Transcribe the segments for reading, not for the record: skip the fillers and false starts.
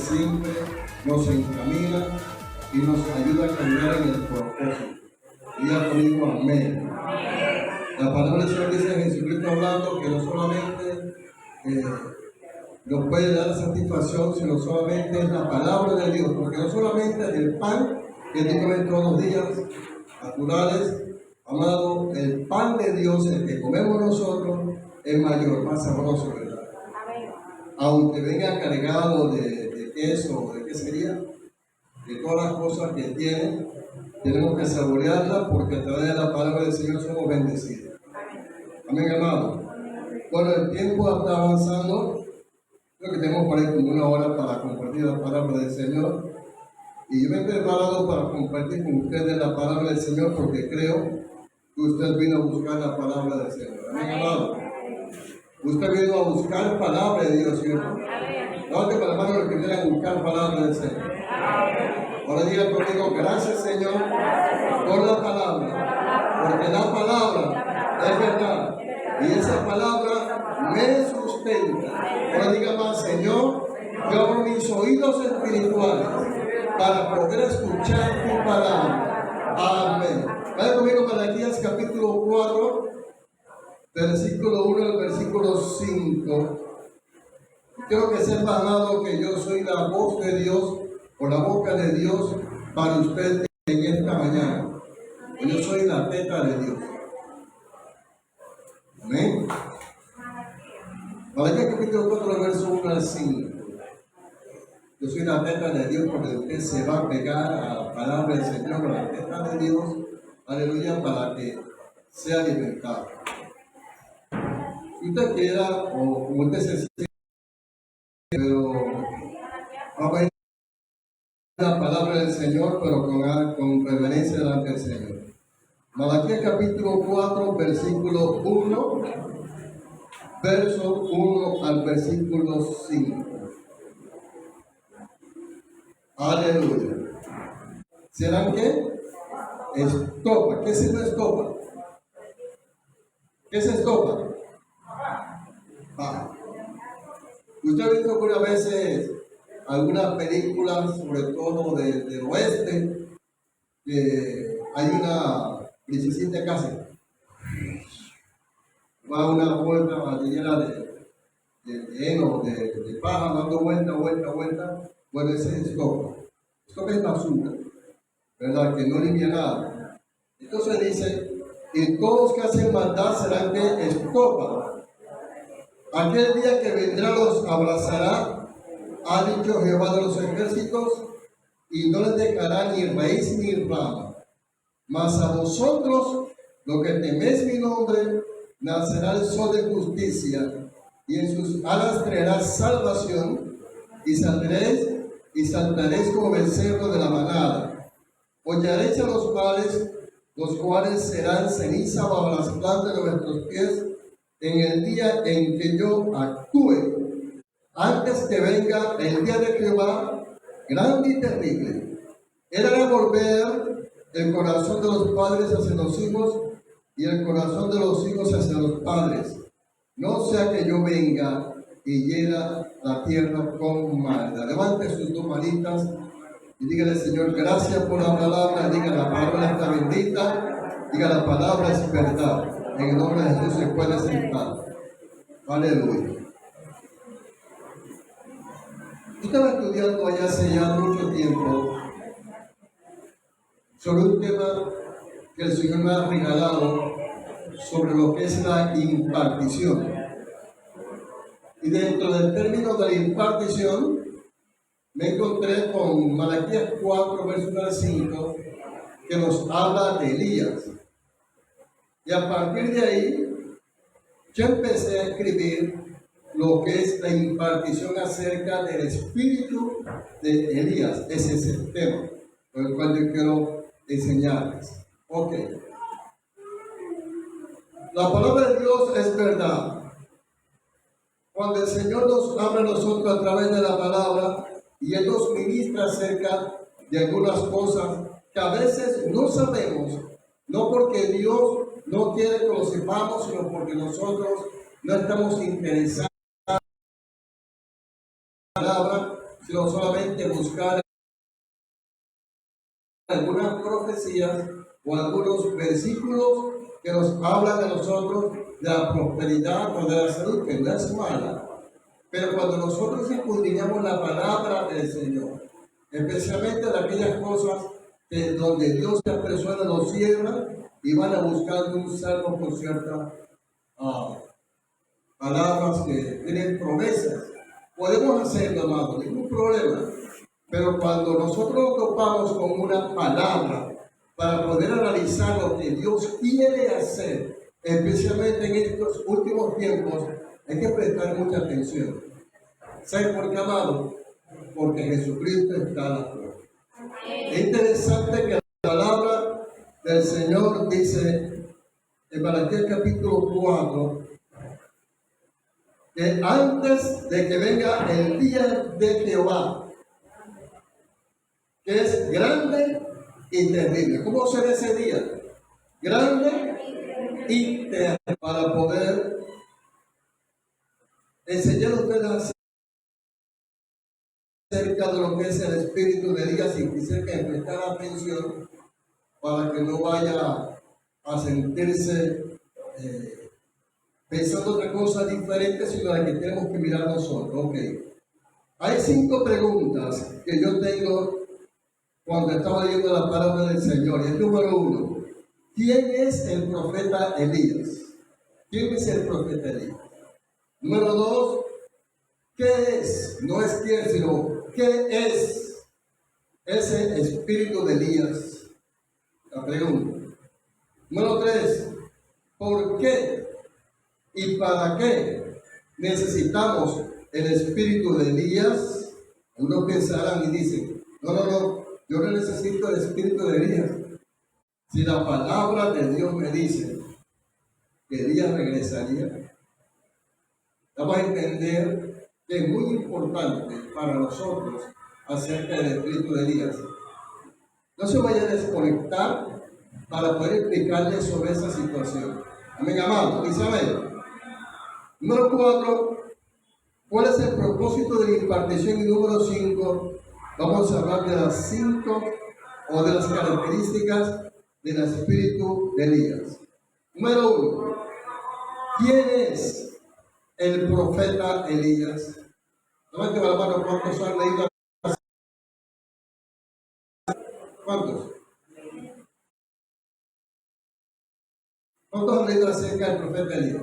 siempre nos encamina y nos ayuda a caminar en el propósito. Diga conmigo amén. La palabra del Señor dice en Jesucristo hablando que no solamente nos puede dar satisfacción, sino solamente es la palabra de Dios, porque no solamente es el pan que tú comes todos los días, naturales, amado, el pan de Dios, el que comemos nosotros, es mayor, más sabroso, ¿verdad? Aunque venga cargado de queso, ¿de qué sería? De todas las cosas que tiene, tenemos que saborearla porque a través de la palabra del Señor somos bendecidos. Amén, amado. Bueno, el tiempo está avanzando. Creo que tenemos por ahí como una hora para compartir la palabra del Señor. Y yo me he preparado para compartir con ustedes la palabra del Señor porque creo que usted vino a buscar la palabra del Señor. Amén, amado. Usted vino a buscar palabra de Dios, ¿cierto? Levante para la mano los que quieran buscar palabra del Señor. Ahora diga conmigo, gracias Señor por la palabra, porque la palabra es verdad y esa palabra me sustenta. Ahora diga más, Señor, yo abro mis oídos espirituales para poder escuchar tu palabra. Amén. Vaya conmigo Malaquías capítulo 4, versículo 1 al versículo 5. Quiero que sepa, amado, que yo soy la voz de Dios o la boca de Dios para usted en esta mañana. Yo soy la teta de Dios. Amén. Malaquías capítulo 4, verso 1 al 5. Yo soy la teta de Dios porque usted se va a pegar a la palabra del Señor, la teta de Dios, aleluya, para que sea libertado. Si usted quiera, o como usted se siente, pero vamos a ir a la palabra del Señor, pero con reverencia delante del Señor. Malaquías capítulo 4, versículo 1, verso 1 al versículo 5. Aleluya. ¿Serán qué? Estopa. ¿Qué es una estopa? ¿Qué es estopa? Usted ha visto algunas veces algunas películas, sobre todo del oeste, que hay una princesita casi va a una vuelta llena de heno, de paja, dando vuelta. Bueno, ese es estopa. Estopa es basura, ¿verdad? Que no limpia nada. Entonces dice, y todos que hacen maldad serán que estopa. Aquel día que vendrá los abrazará, ha dicho Jehová de los ejércitos, y no les dejará ni raíz ni rama. Mas a vosotros, los que teméis mi nombre, nacerá el sol de justicia, y en sus alas traerá salvación, y saltaréis como becerro de la manada. Hollaréis a los cuales serán ceniza bajo las plantas de vuestros pies, en el día en que yo actúe, antes que venga el día de Jehová, grande y terrible. Él hará volver el corazón de los padres hacia los hijos y el corazón de los hijos hacia los padres, no sea que yo venga y hiera la tierra con maldad. Levante sus dos manitas y dígale, Señor, gracias por la palabra. Diga, la palabra está bendita. Diga, la palabra es verdad. En el nombre de Jesús se puede sentar. Aleluya. Yo estaba estudiando allá hace ya mucho tiempo sobre un tema que el Señor me ha regalado sobre lo que es la impartición. Y dentro del término de la impartición me encontré con Malaquías 4, verso 5, que nos habla de Elías. Y a partir de ahí, yo empecé a escribir lo que es la impartición acerca del espíritu de Elías. Ese es el tema por el cual yo quiero enseñarles. Ok. La palabra de Dios es verdad. Cuando el Señor nos habla a nosotros a través de la palabra y Él nos ministra acerca de algunas cosas que a veces no sabemos, no porque Dios no quiere que lo sepamos, sino porque nosotros no estamos interesados en la palabra, sino solamente buscar algunas profecías o algunos versículos que nos hablan a nosotros de la prosperidad o de la salud, que no es mala. Pero cuando nosotros escudriñamos la palabra del Señor, especialmente de aquellas cosas donde Dios las personas nos cierra y van a buscar un salmo con ciertas palabras que tienen promesas, podemos hacerlo, amado, ningún problema. Pero cuando nosotros nos topamos con una palabra para poder analizar lo que Dios quiere hacer, especialmente en estos últimos tiempos, hay que prestar mucha atención. ¿Sabe por qué, amado? Porque Jesucristo está a la puerta. Es interesante que la palabra del Señor dice en Malaquías capítulo 4 que antes de que venga el día de Jehová, que es grande y terrible. ¿Cómo será ese día? Grande y terrible. Para poder enseñar a ustedes acerca de lo que es el espíritu de Elías, y quisiera que prestar atención para que no vaya a sentirse pensando otra cosa diferente, sino la que tenemos que mirar nosotros. Ok. Hay 5 preguntas que yo tengo cuando estaba leyendo la palabra del Señor. Y el número 1, ¿quién es el profeta Elías? ¿Quién es el profeta Elías? Número 2, ¿qué es? No es quién, sino ¿qué es ese espíritu de Elías? La pregunta. Número 3, ¿por qué y para qué necesitamos el espíritu de Elías? Algunos pensarán y dicen, no, yo no necesito el espíritu de Elías. Si la palabra de Dios me dice que Elías regresaría, vamos a entender que es muy importante para nosotros acerca del espíritu de Elías. No se vaya a desconectar para poder explicarles sobre esa situación. Amén, amado. Dice amén. Número 4, ¿cuál es el propósito de la impartición? Y número 5, vamos a hablar de las 5 o de las características del espíritu de Elías. Número 1, ¿quién es el profeta Elías? Levante la mano, ¿cuántos han leído? ¿Cuántos? ¿Cuántos han leído acerca del profeta Elías?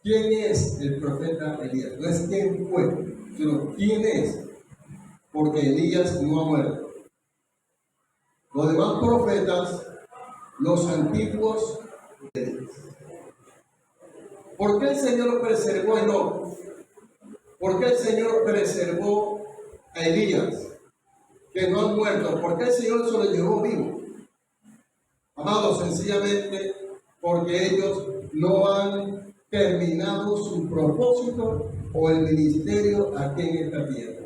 ¿Quién es el profeta Elías? No es quién fue, sino quién es, porque Elías no ha muerto. Los demás profetas, los antiguos, ¿por qué el Señor preservó a Enoc? ¿Por qué el Señor preservó a Elías, que no han muerto? ¿Por qué el Señor se lo llevó vivo? Amados, sencillamente porque ellos no han terminado su propósito o el ministerio aquí en esta tierra.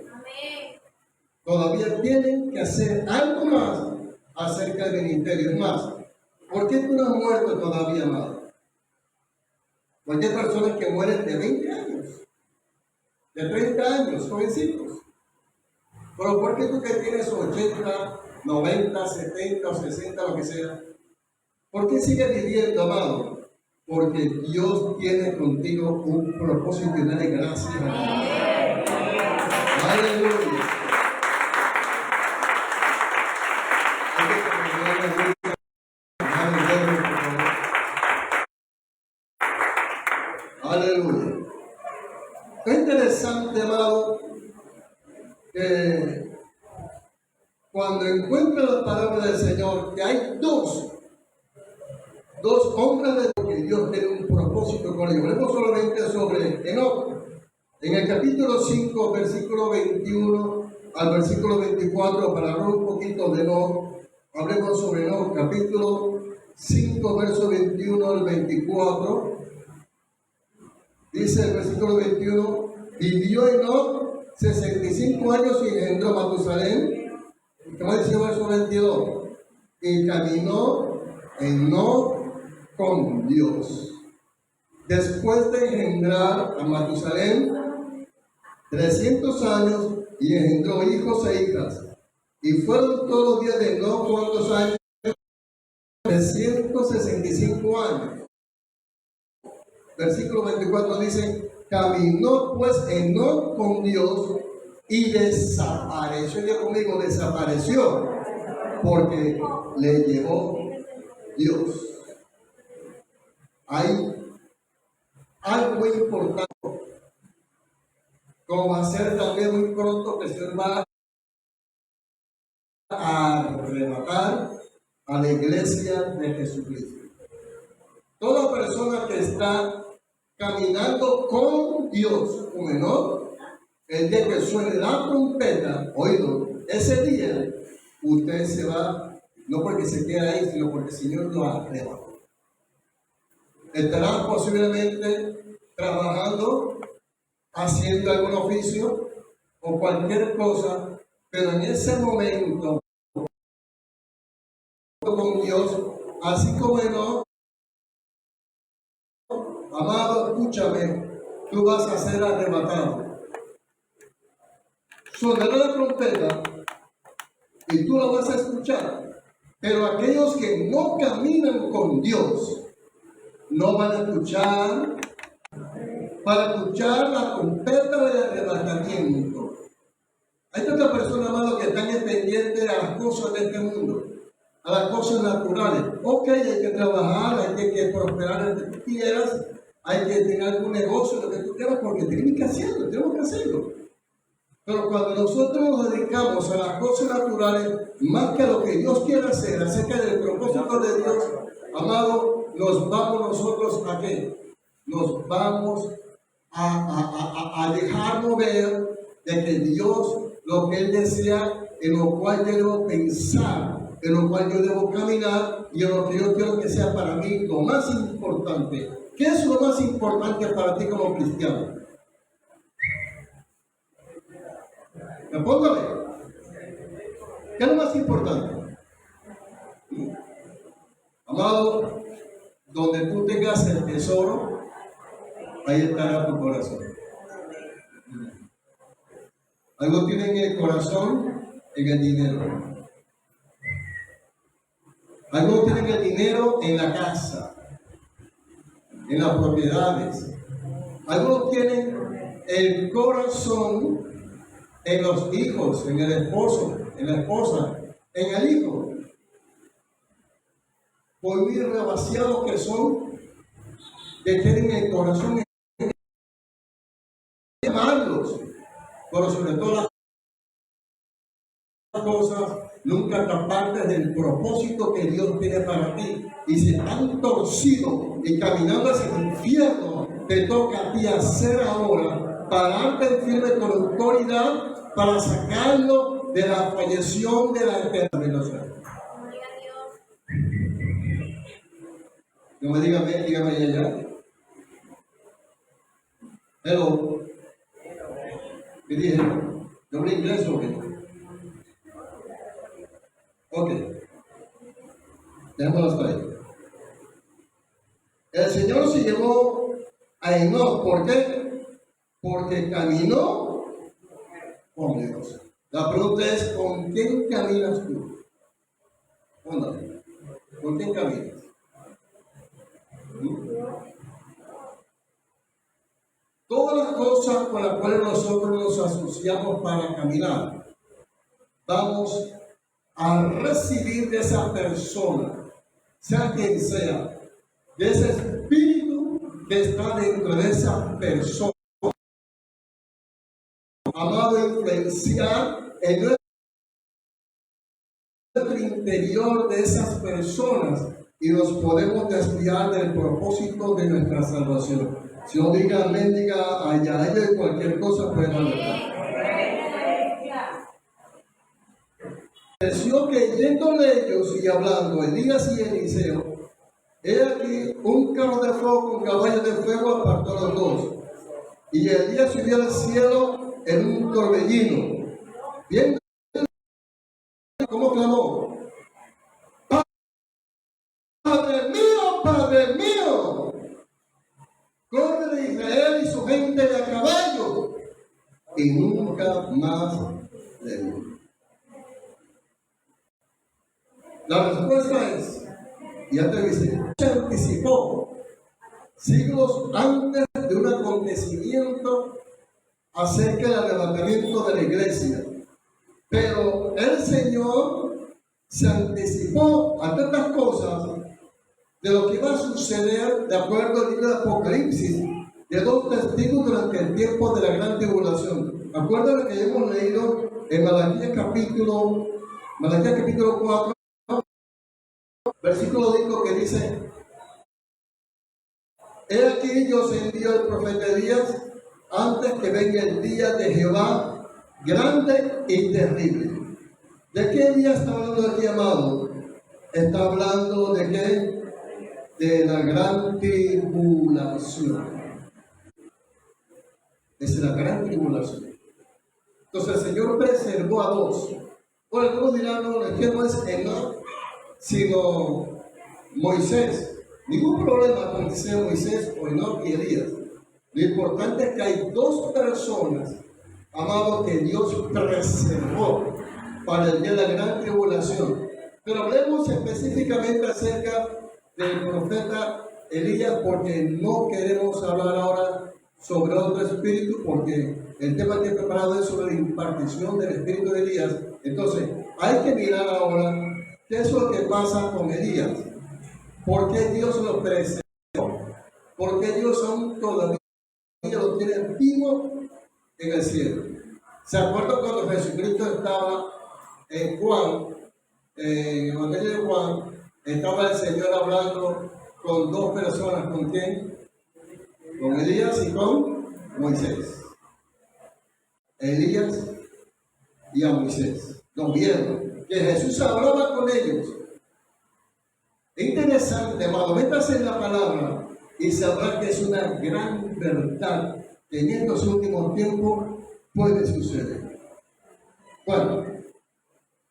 Todavía tienen que hacer algo más acerca del ministerio. Es más, ¿por qué tú no has muerto todavía, amado? Porque hay personas que mueren de 20 años, de 30 años, jovencitos. Pero ¿por qué tú que tienes 80, 90, 70 o 60, lo que sea? ¿Por qué sigues viviendo, amado? Porque Dios tiene contigo un propósito y dale gracias a Dios. Aleluya. Aleluya. Es interesante, amado, que cuando encuentra la palabra del Señor, que hay dos hombres de Dios, que Dios tiene un propósito con ellos. Hablemos solamente sobre Enoc. En el capítulo 5, versículo 21 al versículo 24, para hablar un poquito de Enoc, hablemos sobre Enoc, capítulo 5, verso 21 al 24. Dice el versículo 21, vivió Enoc 65 años y engendró Matusalén. ¿Qué va a decir el verso 22? Y caminó Enoc con Dios. Después de engendrar a Matusalén, 300 años y engendró hijos e hijas. Y fueron todos los días de Enoc, ¿cuántos años? 365 años. Versículo 24 dice: caminó pues Enoc con Dios y desapareció. Diga conmigo, desapareció, porque le llevó Dios. Hay algo muy importante, como va a ser también muy pronto, que el Señor va a arrebatar a la iglesia de Jesucristo. Toda persona que está caminando con Dios, con Enoc, el día que suene la trompeta, oído, ese día usted se va, no porque se quede ahí, sino porque el Señor lo arrebata. Estarán posiblemente trabajando, haciendo algún oficio o cualquier cosa, pero en ese momento con Dios, así como Enoc, amado, escúchame, tú vas a ser arrebatado. Sonará la trompeta y tú la vas a escuchar, pero aquellos que no caminan con Dios no van a escuchar. Para escuchar la trompeta del arrebatamiento. Hay tantas personas, amado, que están pendientes a las cosas de este mundo, a las cosas naturales. Ok, hay que trabajar, hay que prosperar lo que tú quieras, hay que tener algún negocio, lo que tú quieras, porque tenemos que hacerlo. Pero cuando nosotros nos dedicamos a las cosas naturales, más que a lo que Dios quiere hacer, acerca del propósito de Dios, amado, nos vamos nosotros a qué? Nos vamos a dejarnos ver de que Dios, lo que Él desea, en lo cual yo debo pensar, en lo cual yo debo caminar y en lo que yo quiero que sea para mí lo más importante. ¿Qué es lo más importante para ti como cristiano? Respóndame. ¿Qué es lo más importante? Amado, donde tú tengas el tesoro, ahí estará tu corazón. Algo tienen el corazón en el dinero. Algo tienen el dinero en la casa, en las propiedades. Algunos tienen el corazón en los hijos, en el esposo, en la esposa, en el hijo. Por muy demasiados que son, que tienen el corazón en amarlos, pero sobre todo las cosas, nunca taparte del propósito que Dios tiene para ti. Y si están torcidos y caminando hacia el infierno, te toca a ti hacer ahora, pararte firme con autoridad para sacarlo de la fallección de la eternidad. No me dígame ya. Hello. ¿Qué dije? ¿Yo hablo inglés o qué? Ok. Dejémoslo hasta ahí. El Señor se llevó a Enoc. ¿Por qué? Porque caminó con Dios. La pregunta es, ¿con quién caminas tú? Ándale. ¿Con quién caminas? Todas las cosas con las cuales nosotros nos asociamos para caminar, vamos a recibir de esa persona, sea quien sea, de ese espíritu que está dentro de esa persona, amado, influenciar en nuestro interior de esas personas y nos podemos desviar del propósito de nuestra salvación. Si no diga amén, diga allá, y cualquier cosa puede hablar. Pareció que yéndole ellos y hablando, Elías y Eliseo, he aquí un carro de fuego con caballos de fuego apartó a los dos. Y Elías subió al cielo en un torbellino. Viendo cómo clamó: Padre mío, corre de Israel y su gente de a caballo. Y y nunca más le vio. La respuesta es, ya te dice, se anticipó siglos antes de un acontecimiento acerca del arrebatamiento de la iglesia. Pero el Señor se anticipó a tantas cosas de lo que iba a suceder de acuerdo al libro de Apocalipsis, de dos testigos durante el tiempo de la gran tribulación. Acuérdense que hemos leído en Malaquías capítulo 4, versículo 5, que dice: he aquí yo os envío el profeta Elías antes que venga el día de Jehová grande y terrible. ¿De qué día está hablando aquí, amado? Está hablando de qué? De la gran tribulación. Es la gran tribulación. Entonces el Señor preservó a dos. Bueno, algunos dirán, no, es que no es Enoc, sino Moisés. Ningún problema con que sea Moisés o Enoc y Elías. Lo importante es que hay dos personas, amados, que Dios preservó para el día de la gran tribulación. Pero hablemos específicamente acerca del profeta Elías, porque no queremos hablar ahora sobre otro espíritu, porque el tema que he preparado es sobre la impartición del espíritu de Elías. Entonces, hay que mirar ahora qué es lo que pasa con Elías. ¿Por qué Dios lo preservó? ¿Por qué Dios aún todavía lo tiene vivo en el cielo? ¿Se acuerdan cuando Jesucristo estaba en Juan, en el Evangelio de Juan, estaba el Señor hablando con dos personas? ¿Con quién? Con Elías y con Moisés. Elías y a Moisés. Los vieron, que Jesús hablaba con ellos. Es interesante, amado, métase en la palabra y sabrá que es una gran verdad que en estos últimos tiempos puede suceder. Bueno,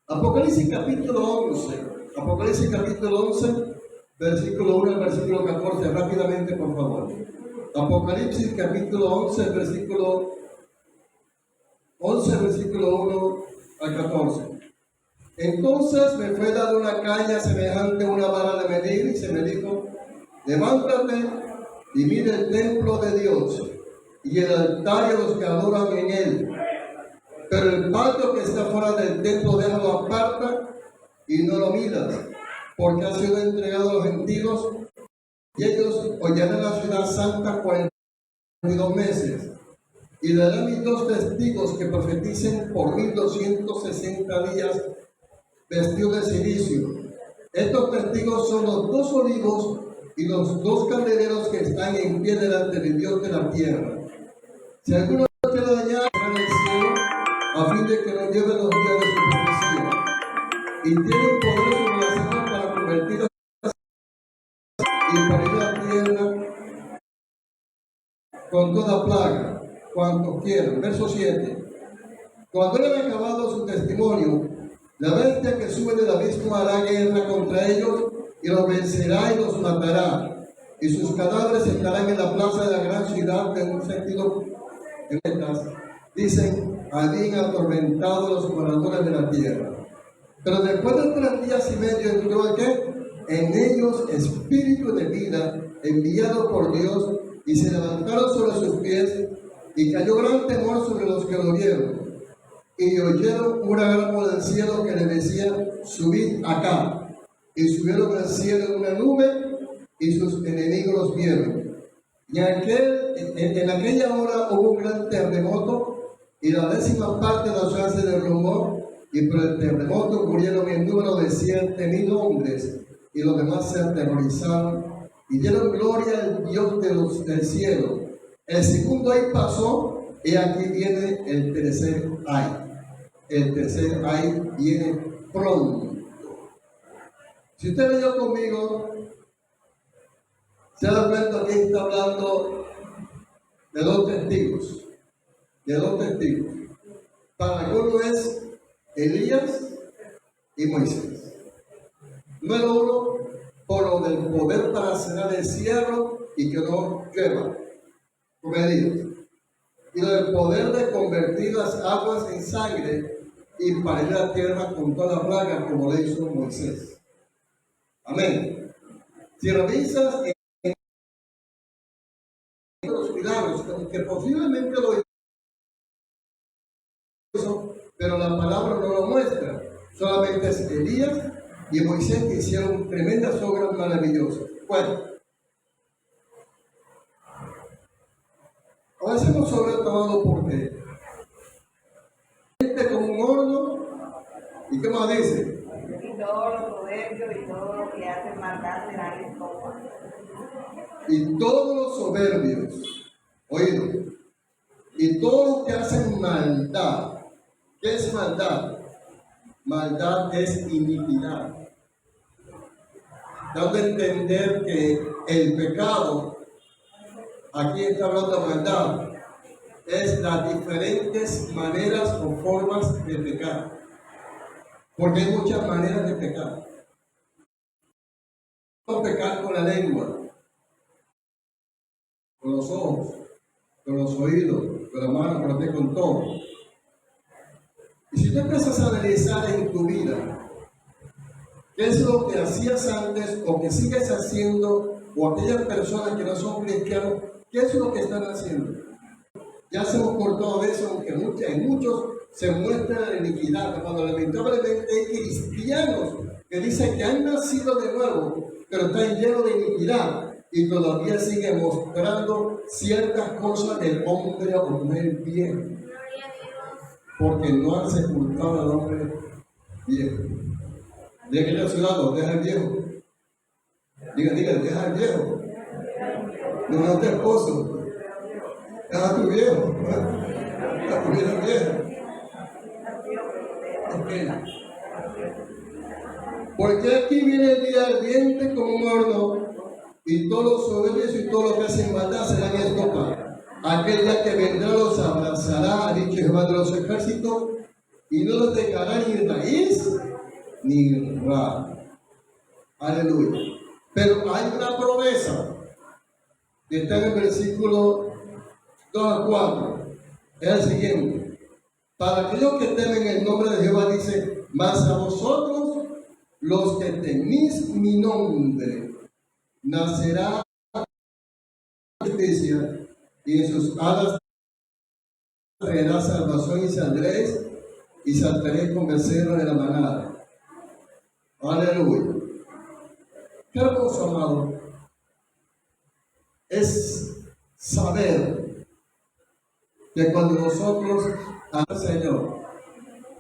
Apocalipsis capítulo 11, versículo 1 al versículo 14, rápidamente por favor. Apocalipsis capítulo 11, versículo 1 al 14. Entonces me fue dada una caña semejante a una vara de medir, y se me dijo: levántate y mira el templo de Dios y el altar y los que adoran en él. Pero el patio que está fuera del templo déjalo aparta y no lo miras, porque ha sido entregado a los gentiles, y ellos hollarán la ciudad santa 42 meses. Y daré a mis dos testigos que profeticen por 1260 días vestidos de silicio. Estos testigos son los dos olivos y los dos candeleros que están en pie delante del Dios de la tierra. Si alguno quiere dañar en el cielo, a fin de que no lleve los días de su profecía, y tienen poder sobre las almas para convertirlas y parir la tierra con toda plaga, cuanto quieran. Verso 7. Cuando hayan acabado su testimonio, la bestia que sube del abismo hará guerra contra ellos y los vencerá y los matará, y sus cadáveres estarán en la plaza de la gran ciudad. En un sentido, en estas dicen: habían atormentado los moradores de la tierra. Pero después de 3 días y medio entró el que en ellos espíritu de vida enviado por Dios, y se levantaron sobre sus pies, y cayó gran temor sobre los que lo vieron. Y oyeron una gran voz del cielo que le decía: subid acá. Y subieron al cielo en una nube, y sus enemigos los vieron. Y en aquella hora hubo un gran terremoto, y la 10ª parte de la ciudad se derrumbó, y por el terremoto murieron en número de 7,000 hombres, y los demás se aterrorizaron y dieron gloria al Dios del cielo. El segundo ay pasó, y aquí viene el tercer ay. El tercer ay viene pronto. Si usted leyó conmigo, se da cuenta que está hablando de dos testigos. Para algunos es Elías y Moisés. Número 1, por lo del poder para cerrar el cielo y que no llueva, como Elías. y del poder de convertir las aguas en sangre y parir la tierra con todas las plagas como le hizo Moisés. Amén. Si revisas en los milagros, que posiblemente lo hizo, pero la palabra no lo muestra. Solamente es Elías y Moisés que hicieron tremendas obras maravillosas. Bueno, a veces hemos sobretomado porque gente como un horno, ¿y qué más dice? Y todos los soberbios y todos los que hacen maldad serán escopas. Y todos los soberbios, oído, y todos los que hacen maldad. ¿Qué es maldad? Maldad es iniquidad. Dando a entender que el pecado, aquí está hablando de maldad, es las diferentes maneras o formas de pecar. Porque hay muchas maneras de pecar. Podemos pecar con la lengua, con los ojos, con los oídos, con la mano, con los pies, con todo. Y si tú empiezas a analizar en tu vida, ¿qué es lo que hacías antes o que sigues haciendo? O aquellas personas que no son cristianos, ¿qué es lo que están haciendo? Ya se hemos cortado de eso, aunque en muchos se muestra la iniquidad, cuando lamentablemente hay cristianos que dicen que han nacido de nuevo, pero están llenos de iniquidad y todavía siguen mostrando ciertas cosas del hombre o mujer viejo, porque no han sepultado al hombre viejo. Diga que a su lado, deja el viejo. Diga, deja el viejo. No es tu esposo. Deja a tu viejo. Deja a tu viejo. Okay. Porque aquí viene el día ardiente como un horno, y todos los soberbios y todos los que hacen maldad serán escopados. Aquel día que vendrá los abrazará, ha dicho Jehová de los ejércitos, y no los dejará ni raíz ni rama. Aleluya. Pero hay una promesa que está en el versículo 2 a 4. Es el siguiente. Para aquellos que temen el nombre de Jehová, dice: mas a vosotros, los que teméis mi nombre, nacerá justicia, y en sus alas traerá salvación, y saltaréis con becerro de la manada. Aleluya. Qué hermoso, amado, es saber que cuando nosotros al Señor,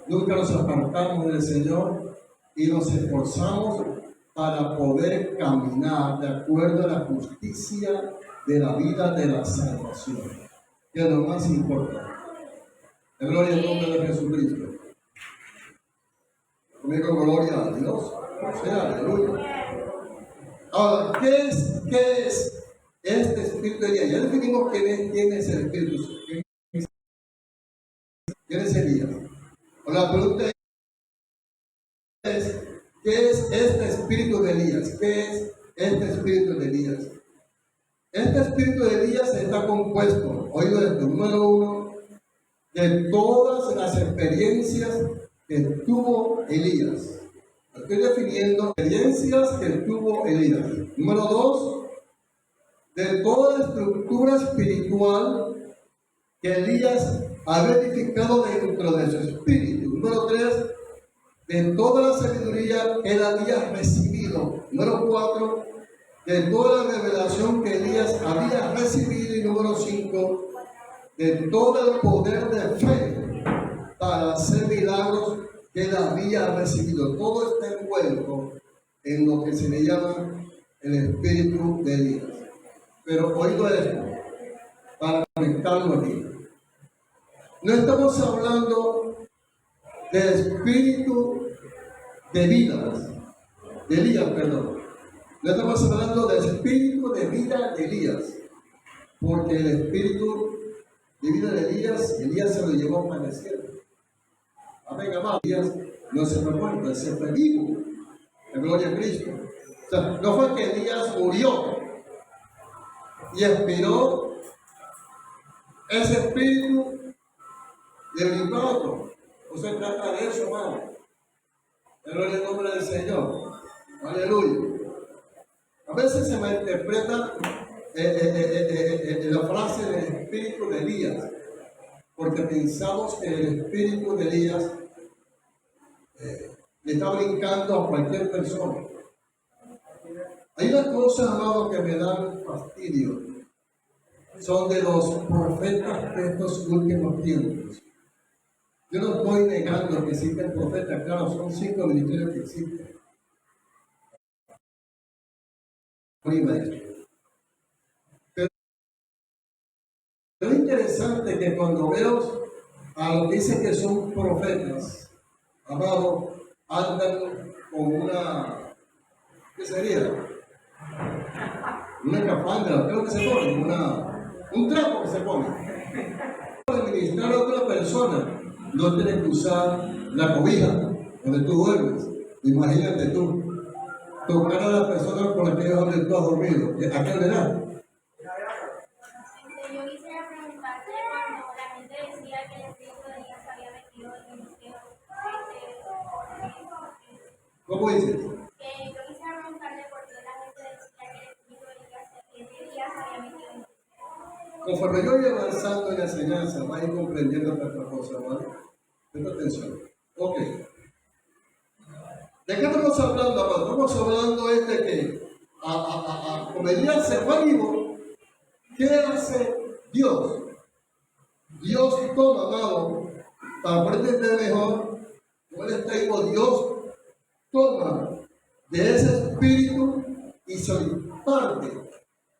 nunca nos apartamos del Señor y nos esforzamos para poder caminar de acuerdo a la justicia de la vida de la salvación, que es lo más importante. En gloria al nombre de Jesucristo. Conmigo, gloria a Dios. O sea, aleluya. Ahora, ¿qué es este espíritu de Elías? Ya definimos quién es el espíritu. ¿Quién es Elías? La pregunta es: ¿qué es este espíritu de Elías? ¿Qué es este espíritu de Elías? Este espíritu de Elías está compuesto, oído esto, número 1, de todas las experiencias que tuvo Elías. Estoy definiendo experiencias que tuvo Elías. Número 2, de toda la estructura espiritual que Elías había edificado dentro de su espíritu. Número 3, de toda la sabiduría que él había recibido. Número 4, de toda la revelación que Elías había recibido. Y número 5, de todo el poder de fe para hacer milagros que él había recibido. Todo está envuelto en lo que se le llama el espíritu de Elías. Pero oído esto, para conectarlo aquí. No estamos hablando del espíritu de vidas, de Elías, perdón. No estamos hablando del espíritu de vida de Elías, porque el espíritu de vida de Elías se lo llevó para el desierto. Amén, amado. Elías no se fue muerto, él se fue vivo. En gloria a Cristo. O sea, no fue que Elías murió y expiró ese espíritu le brincó a otro. No se trata de eso, hermano. Pero en el nombre del Señor. Aleluya. A veces se malinterpreta la frase del espíritu de Elías, porque pensamos que el espíritu de Elías le está brincando a cualquier persona. Hay una cosa, amado, que me dan fastidio. Son de los profetas de estos últimos tiempos. Yo no estoy negando que existen profetas, claro, son 5 ministerios que existen. Pero es interesante que cuando veo a los que dicen que son profetas, amado, andan con una, ¿qué sería? Una capanga, creo que se pone, un trapo que se pone. Para ministrar a otra persona, no tienes que usar la cobija donde tú duermes. Imagínate tú, tocar a la persona con la que tú has dormido. ¿A qué le da? Yo quisiera preguntarte cuando la gente decía que el espíritu de Elías se había metido en el cielo. ¿Cómo dices? Yo quisiera preguntarle por qué la gente decía que el espíritu de Elías se había metido en el cielo. Conforme yo voy avanzando en la enseñanza, vas a ir comprendiendo otra cosa, ¿vale? Presta atención. Ok. ¿De qué estamos hablando, amado? Estamos hablando de que como Elías se fue vivo, ¿qué hace Dios? Dios toma, amado, para poder entender mejor, como Él está vivo, Dios toma de ese espíritu y se imparte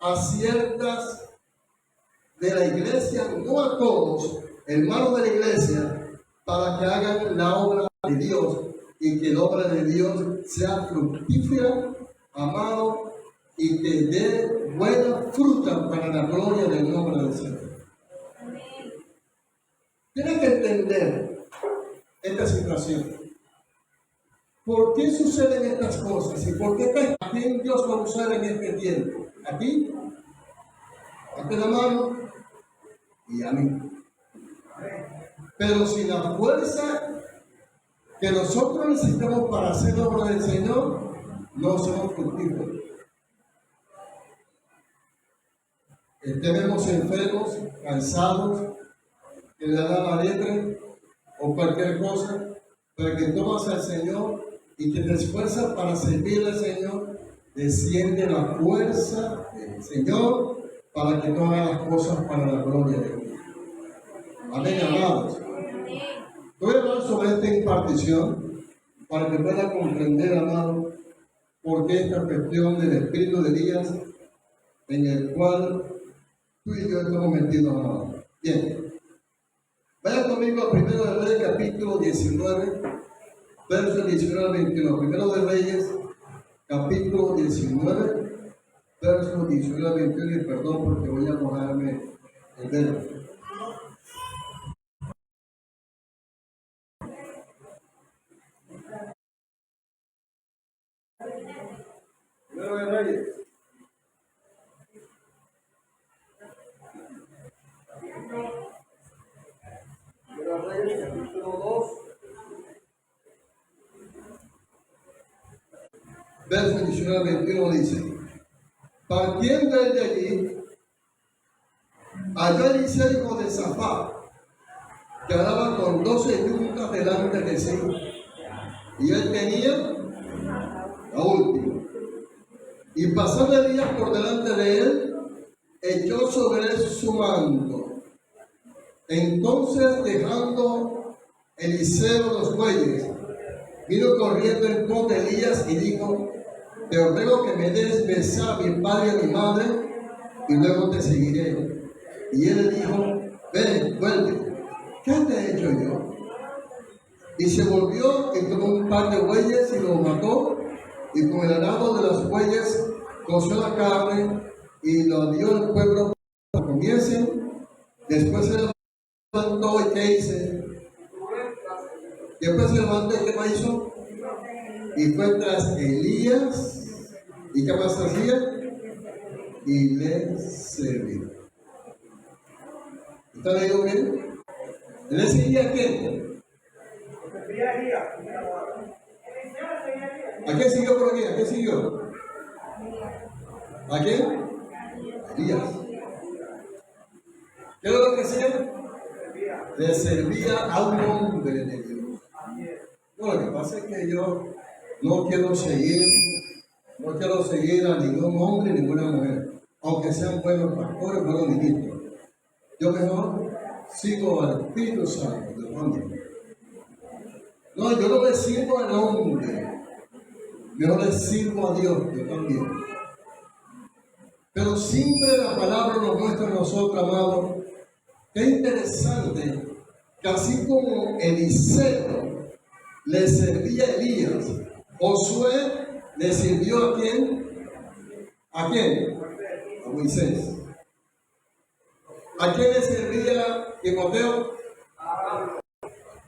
a ciertas de la iglesia, no a todos, hermanos de la iglesia, para que hagan la obra de Dios y que la obra de Dios sea fructífera, amado, y que dé buena fruta para la gloria del nombre del Señor. Tienes que entender esta situación. ¿Por qué suceden estas cosas? ¿Y por qué a quién Dios va a usar en este tiempo? ¿A ti? ¿A ti la mano? Y a mí. Pero sin la fuerza que nosotros necesitamos para hacer la obra del Señor, no somos fructíferos. Estemos enfermos, cansados, que le da la letra o cualquier cosa, pero que tomas al Señor y que te esfuerzas para servir al Señor, desciende la fuerza del Señor para que tú hagas las cosas para la gloria de Dios. Amén, amados. Voy a hablar sobre esta impartición para que pueda comprender, amado, por qué esta cuestión del espíritu de Elías en el cual tú y yo estamos metidos, amado. Bien. Vaya conmigo a Primero de Reyes, capítulo 19, versos 19 al 21. Primero de Reyes, capítulo 19, versos 19 al 21. Y perdón porque voy a mojarme el dedo. Primero de Reyes. Primero de Reyes, capítulo 2. Verso 19 al 21 dice: partiendo él de allí, halló Eliseo hijo de Safat, que andaba con 12 yuntas delante de sí, y él tenía la última. Y pasando Elías por delante de él, echó sobre él su manto. Entonces, dejando Eliseo los bueyes, vino corriendo en pos de Elías y dijo: te ruego que me des besar a mi padre y a mi madre, y luego te seguiré. Y él le dijo: ven, vuelve, ¿qué te he hecho yo? Y se volvió y tomó un par de bueyes y los mató, y con el arado de los bueyes coció la carne y lo dio al pueblo para que comiesen. Después se levantó y ¿qué hice? Después se levantó y ¿qué más hizo? Y fue tras Elías. ¿Y qué más hacía? Y le servía. ¿Está leído bien? ¿Él le seguía a quién? ¿A quién siguió por aquí? ¿A quién siguió? ¿A quién? Elías. ¿Qué es lo que hacía? Le servía a un hombre de Dios. No, lo que pasa es que yo no quiero seguir a ningún hombre ni ninguna mujer, aunque sean buenos pastores, buenos ministros. Yo mejor sigo al Espíritu Santo, Dios mío. No, yo no le sirvo al hombre, yo le sirvo a Dios, yo también. Pero siempre la palabra nos muestra a nosotros, amados, que es interesante que así como Eliseo le servía a Elías, Josué le sirvió ¿a quién? ¿A quién? A Moisés. ¿A quién le servía Timoteo? Al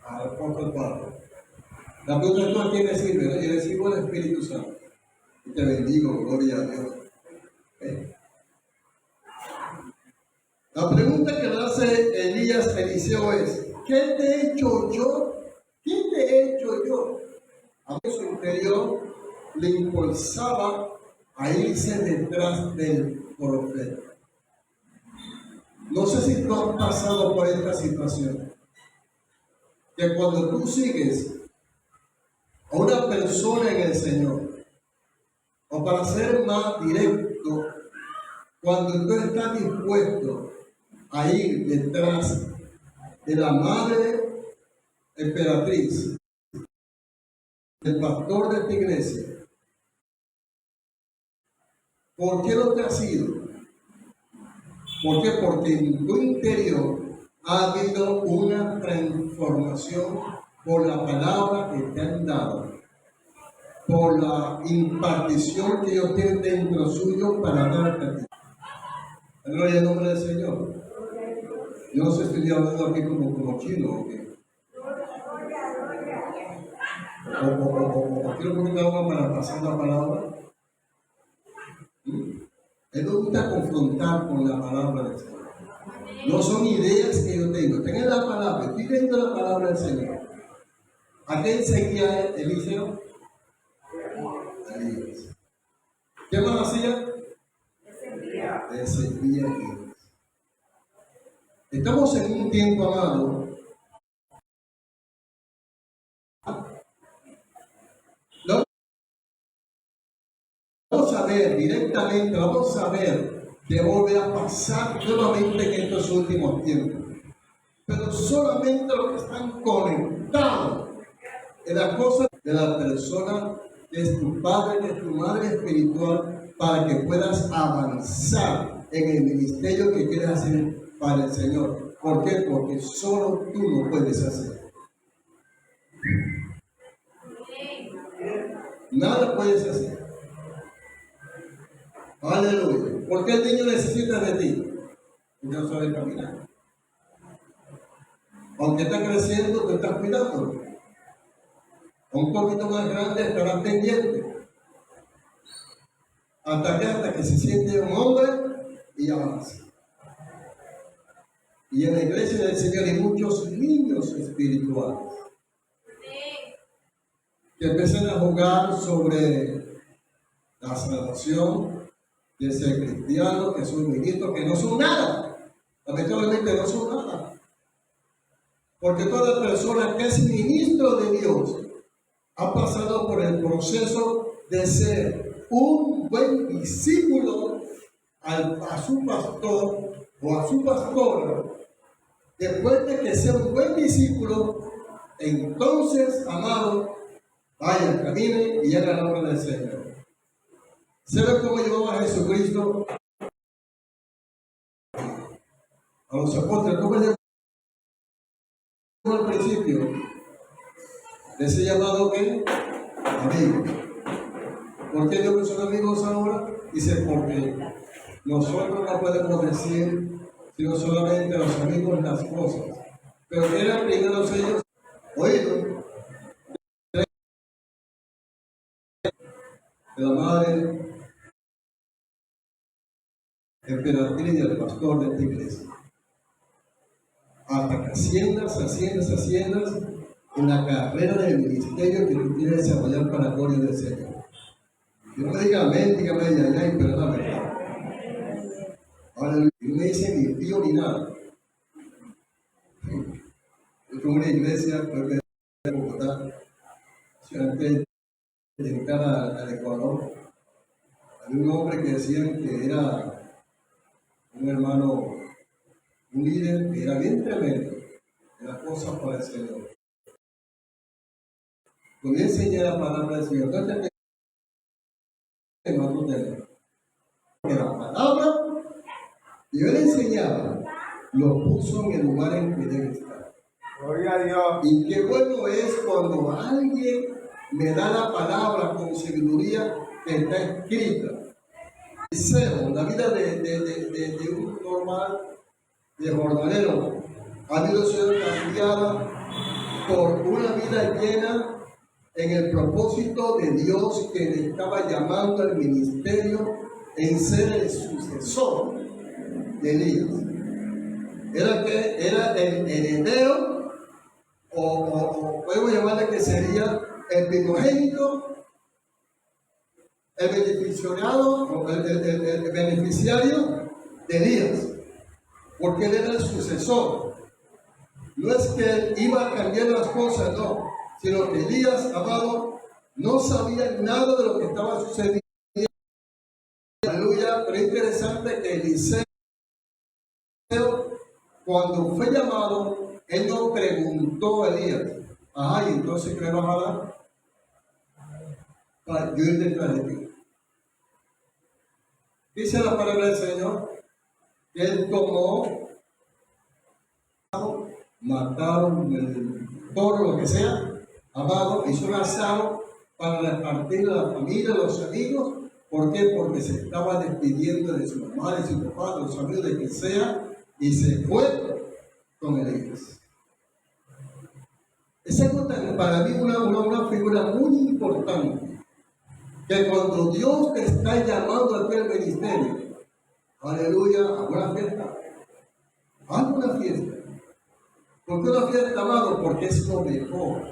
apóstol Pablo. La pregunta es: ¿a quién le sirve? Y le sirvo al Espíritu Santo. Y te bendigo, gloria a Dios. La pregunta que le hace Elías a Eliseo es: ¿qué te he hecho yo? ¿Qué te he hecho yo? A su interior le impulsaba a irse detrás del profeta. No sé si tú has pasado por esta situación, que cuando tú sigues a una persona en el Señor, o para ser más directo, cuando tú estás dispuesto a ir detrás de la madre emperatriz, del pastor de esta iglesia, ¿por qué no te has ido? ¿Por qué? Porque en tu interior ha habido una transformación por la palabra que te han dado, por la impartición que ellos tienen dentro suyo para darte a ti. Gloria al nombre del Señor. Yo no sé si estoy hablando aquí como chino o qué. O quiero poner un agua para pasar la palabra. Él nos gusta confrontar con la palabra del Señor. No son ideas que yo tengo. Tengan la palabra. Estoy viendo la palabra del Señor. ¿A quién seguía Eliseo? A Elías. ¿Qué más hacía? Le servía a Elías. Estamos en un tiempo, amado. Vamos a ver directamente, vamos a ver qué vuelve a pasar nuevamente en estos últimos tiempos. Pero solamente los que están conectados en la cosa de la persona que es tu padre, que es tu madre espiritual, para que puedas avanzar en el ministerio que quieres hacer para el Señor. ¿Por qué? Porque solo tú lo puedes hacer. Nada puedes hacer. Aleluya. ¿Por qué el niño necesita de ti? Porque no sabe caminar. Aunque está creciendo, te estás cuidando. Un poquito más grande estarás pendiente. Hasta que se siente un hombre y avanza. Y en la iglesia del Señor hay muchos niños espirituales que empiezan a jugar sobre la salvación de ser cristiano, que son ministros, que no son nada. Lamentablemente no son nada. Porque toda persona que es ministro de Dios ha pasado por el proceso de ser un buen discípulo a su pastor o a su pastora. Después de que sea un buen discípulo, entonces, amado, vayan, caminen y hagan la obra del Señor. ¿Sabe cómo llevaba a Jesucristo a los apóstoles? ¿Cómo llegó al principio? Les he llamado ¿qué? Amigos. ¿Por qué digo que son amigos ahora? Dice, porque nosotros no podemos decir sino solamente a los amigos las cosas. Pero que eran primero ellos oído de la madre emperatriz y del pastor de esta iglesia. hasta que asciendas en la carrera del ministerio que tú quieres desarrollar para la gloria del Señor. Yo no me diga amén, dígame ay, pero es la verdad. Ahora, no me dice ni tío ni nada. Yo tuve una iglesia, creo que en Bogotá, antes de entrar al Ecuador, había un hombre que decían que era un hermano, un líder que era bien tremendo en las cosas para el Señor. Cuando él enseñaba la palabra del Señor, entonces en otro tema, que la palabra y yo le enseñaba, lo puso en el lugar en que debe estar. Gloria a Dios. Y qué bueno es cuando alguien me da la palabra con sabiduría que está escrita. Eliseo, la vida de un normal, de jornalero, ha sido cambiada por una vida llena en el propósito de Dios que le estaba llamando al ministerio en ser el sucesor de Elías. Era el heredero, o podemos llamarle que sería el primogénito, el beneficiario de Elías, porque él era el sucesor. No es que él iba a cambiar las cosas, no, sino que Elías, amado, no sabía nada de lo que estaba sucediendo. Aleluya, pero es interesante que Eliseo, cuando fue llamado, él no preguntó a Elías, ajá, y entonces, ¿qué me vas a dar? Para yo ir detrás de ti. Dice la palabra del Señor, que él tomó, mataron el toro, lo que sea, amado, hizo un asado para repartir a la familia, a los amigos. ¿Por qué? Porque se estaba despidiendo de su mamá, de su papá, de los amigos, de quien sea, y se fue con Elías. Esa es para mí una figura muy importante, que cuando Dios te está llamando a aquel ministerio, aleluya, a una fiesta, haz una fiesta. ¿Por qué una fiesta, amado? Porque es lo mejor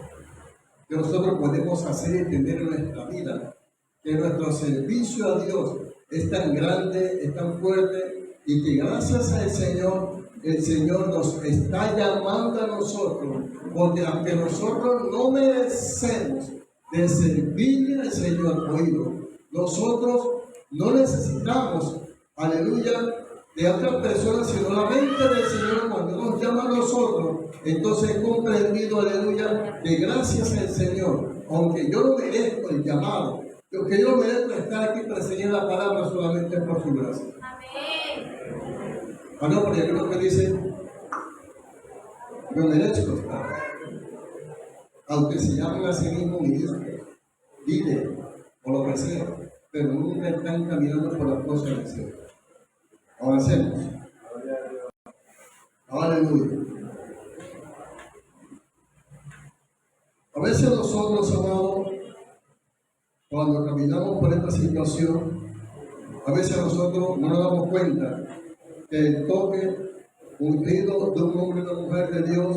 que nosotros podemos hacer y entender en nuestra vida, que nuestro servicio a Dios es tan grande, es tan fuerte, y que gracias al Señor, el Señor nos está llamando a nosotros, porque aunque nosotros no merecemos de servirle al Señor, oído, nosotros no necesitamos, aleluya, de otras personas, sino la mente del Señor. Cuando nos llama a nosotros, entonces he comprendido, aleluya, que gracias al Señor, aunque yo no merezco el llamado, que yo no merezco estar aquí para enseñar la palabra, solamente por su gracia. Amén. Ah, no, porque creo que dice, no merezco estar, aunque se llamen a sí mismos líder o lo que sea, pero nunca están caminando por las cosas del Señor. Avancemos. Aleluya. A veces nosotros, amados, cuando caminamos por esta situación, a veces nosotros no nos damos cuenta que el toque ungido de un hombre y una mujer de Dios,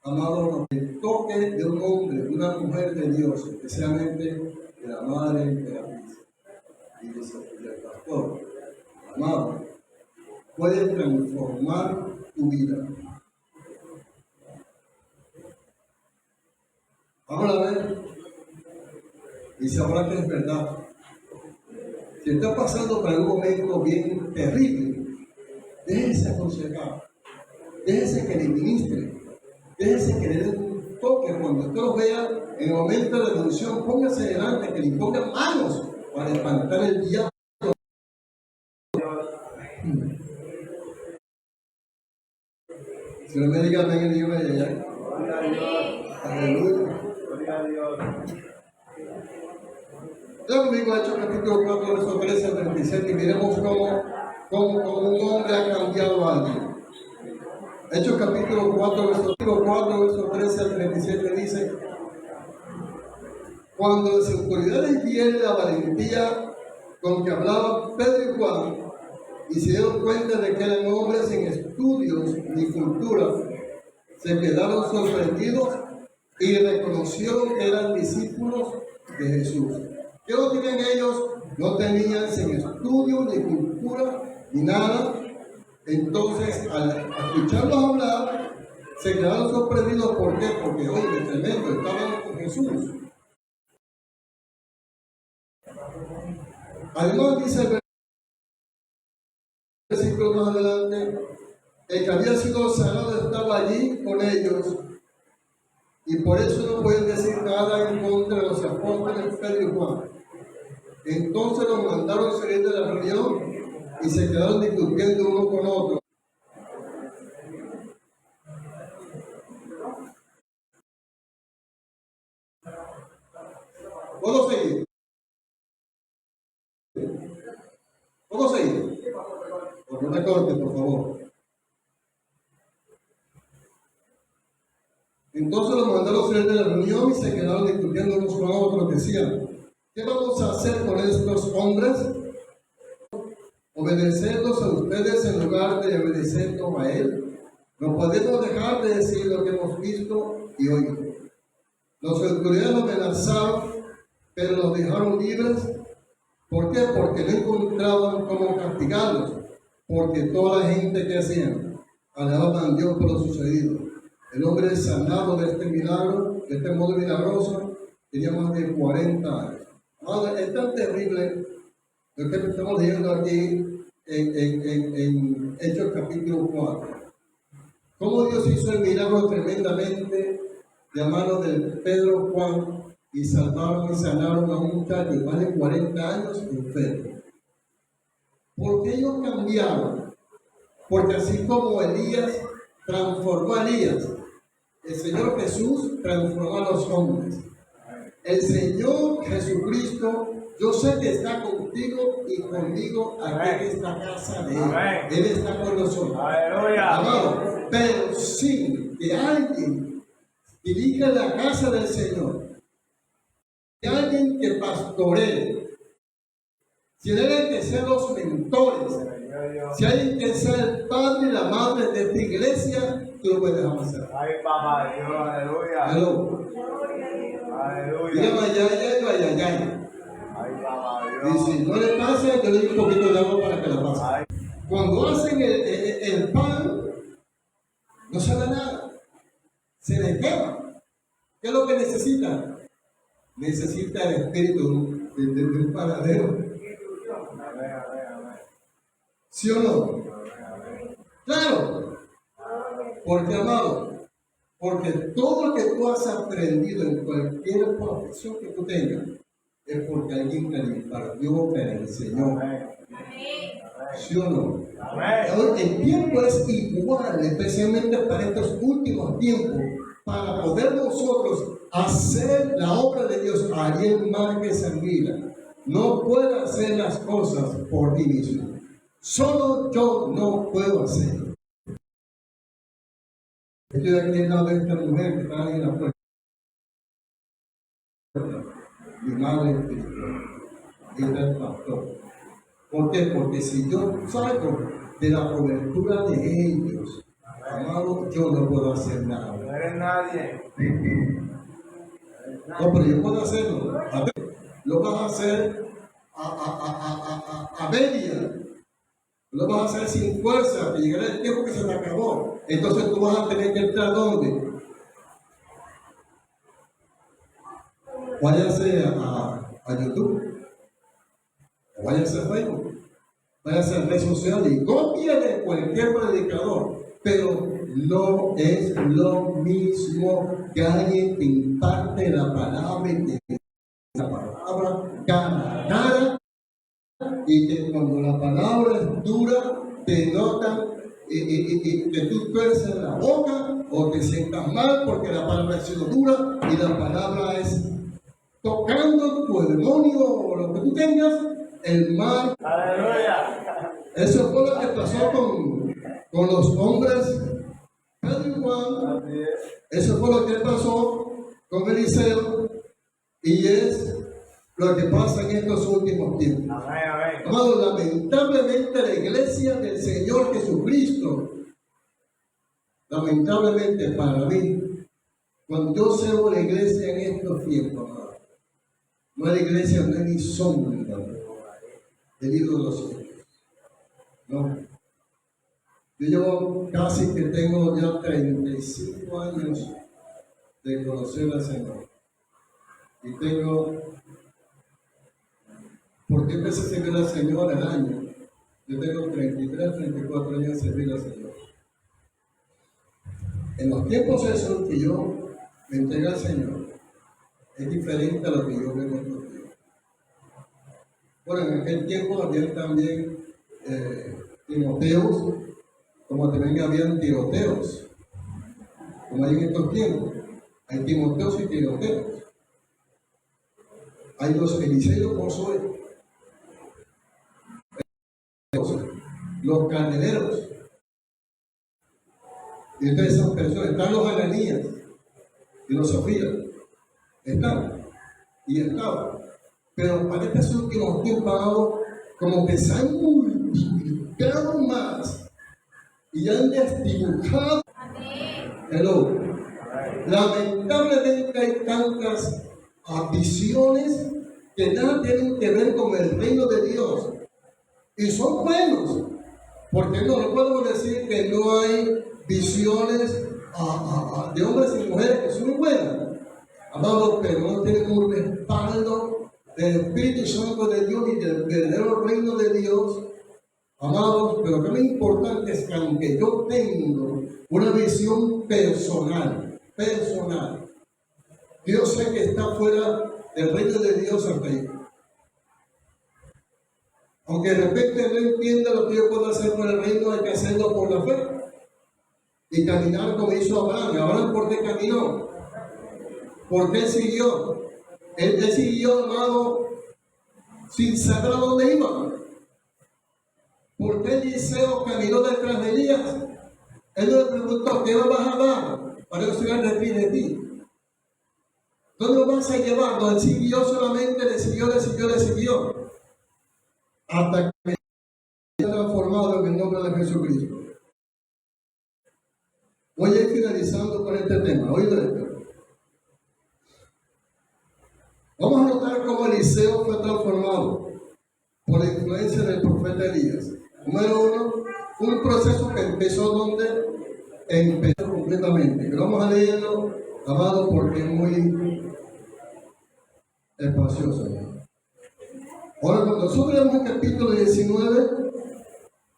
amado, el toque de un hombre y una mujer de Dios, especialmente de la madre de la iglesia y del pastor, amado, puede transformar tu vida. Vamos a ver y sabrá que es verdad. Si está pasando por un momento bien terrible, déjese aconsejar, déjese que le ministre, déjese que le dé un toque. Cuando usted lo vea en el momento de la reducción, póngase delante, que le ponga manos para espantar el diablo. Si no me diga amén, dígame allá. Aleluya. Gloria a Dios. Ya conmigo Hechos capítulo 4, verso 13 al 27, y miremos cómo un hombre ha cambiado a alguien. Hechos capítulo 4, verso 13 al 37 dice: cuando las autoridades vieron la valentía con que hablaban Pedro y Juan, y se dieron cuenta de que eran hombres sin estudios ni cultura, se quedaron sorprendidos y reconocieron que eran discípulos de Jesús. ¿Qué no tenían ellos? No tenían sin estudio, ni cultura, ni nada. Entonces, al escucharlos hablar, se quedaron sorprendidos. ¿Por qué? Porque, oye, qué tremendo, estaban con Jesús. Además, dice el versículo más adelante, el que había sido sanado estaba allí con ellos, y por eso no pueden decir nada en contra de los apóstoles Pedro y Juan. Entonces los mandaron salir de la reunión y se quedaron discutiendo uno con otro. ¿Puedo seguir? ¿Puedo seguir? No me corte, por favor. Entonces los mandaron salir de la reunión y se quedaron discutiendo unos con otros. Decían, ¿qué vamos a hacer con estos hombres? ¿Obedecerlos a ustedes en lugar de obedecerlos a Él? No podemos dejar de decir lo que hemos visto y oído. Los autoridades los amenazaron, pero los dejaron libres. ¿Por qué? Porque no encontraban cómo castigarlos. Porque toda la gente que hacían alababan a Dios por lo sucedido. El hombre sanado de este milagro, de este modo milagroso, tenía más de 40 años. Ahora, es tan terrible lo que estamos leyendo aquí en Hechos capítulo 4. Cómo Dios hizo el milagro tremendamente de mano de Pedro, Juan, y salvaron y sanaron a un muchacho de más de 40 años enfermo. ¿Por qué ellos cambiaron? Porque así como Elías transformó a Elías, el Señor Jesús transformó a los hombres. El Señor Jesucristo, yo sé que está contigo y conmigo aquí en esta casa de Él. Él está con nosotros. Aleluya. Amado, pero sin que alguien dirija la casa del Señor, que alguien que pastoree, si deben que ser los mentores, si hay que ser el padre y la madre de esta iglesia, tú lo puedes dejar hacer. Ay, papá Dios, aleluya. Hello. Aleluya. Dígame ayayay. Ay, papá Y Dios. si no le pasa, yo le doy un poquito de agua para que la pase. Ay, Cuando hacen el pan, no sale nada. Se le quema. ¿Qué es lo que necesita? Necesita el espíritu de un panadero. amén, amén. ¿Sí o no? Claro. Porque, amado, porque todo lo que tú has aprendido en cualquier profesión que tú tengas, es porque alguien te lo impartió, te lo enseñó. Amén. ¿Sí o no? Amén. Ahora, el tiempo es igual, especialmente para estos últimos tiempos, para poder nosotros hacer la obra de Dios. Ariel Márquez Anguila no puede hacer las cosas por ti mismo. Solo yo no puedo hacer. Estoy aquí al lado de esta mujer que está ahí en la puerta. Mi madre espiritual. Ella es el pastor. ¿Por qué? Porque si yo salgo de la cobertura de ellos, amado, yo no puedo hacer nada. No eres nadie. No, pero yo puedo hacerlo. A ver, lo vas a hacer a media. Lo vas a hacer sin fuerza, que llegará el tiempo que se te acabó. Entonces tú vas a tener que entrar ¿dónde? Váyase a YouTube. O váyase a Facebook. Váyase a redes sociales y copia de cualquier predicador. Pero no es lo mismo que alguien te imparte la palabra y te la palabra cara a cara, y que cuando la palabra es dura te notan y que tú tuerces la boca o te sientas mal porque la palabra ha sido dura y la palabra es tocando tu demonio o lo que tú tengas, el mal. Aleluya. Eso fue lo que pasó con los hombres Pedro y Juan. Así es. Eso fue lo que pasó con Eliseo y es lo que pasa en estos últimos tiempos. Amén, amén. Amado, lamentablemente la iglesia del Señor Jesucristo, lamentablemente para mí, cuando yo observo la iglesia en estos tiempos, no hay iglesia, no hay ni sombra del ídolo de los cielos. No. Yo llevo casi que tengo ya 35 años de conocer al Señor. Y tengo, ¿por qué empecé a servir al Señor el año? Yo tengo 33, 34 años de servir al Señor. En los tiempos esos que yo me entregué al Señor, es diferente a lo que yo veo en estos tiempos. Bueno, en aquel tiempo había también Timoteos, como también habían tiroteos, como hay en estos tiempos. Hay Timoteos y tiroteos. Hay los Eliseo y los Josué, los carneleros. Y entonces esas personas, están los Ananías y los Sofía, están y estaban. Pero para estos últimos tiempos, como que se han multiplicado más y han desdibujado. Hello. Lamentablemente hay tantas visiones que nada tienen que ver con el reino de Dios. Y son buenos, porque no podemos decir que no hay visiones de hombres y mujeres que son buenas, amados, pero no tienen un respaldo del Espíritu Santo de Dios y del verdadero reino de Dios, amados. Pero lo importante es que aunque yo tengo una visión personal, Dios sé que está fuera del reino de Dios hasta ahí. Aunque de repente no entienda lo que yo puedo hacer por el reino, hay que hacerlo por la fe. Y caminar como hizo Abraham. ¿Abraham por qué caminó? ¿Por qué siguió? Él siguió, amado, sin saber a dónde iba. ¿Por qué Eliseo caminó detrás de Elías? Él no le preguntó, ¿qué me vas a dar para yo subir de ti? ¿Dónde lo vas a llevar? No, él siguió solamente, le siguió. Hasta que me haya transformado en el nombre de Jesucristo. Voy a ir finalizando con este tema. Oído esto. Vamos a notar cómo Eliseo fue transformado por la influencia del profeta Elías. Número uno, un proceso que empezó donde empezó completamente. Pero vamos a leerlo, amado, porque es muy espacioso. Ahora, cuando nosotros vemos el capítulo 19,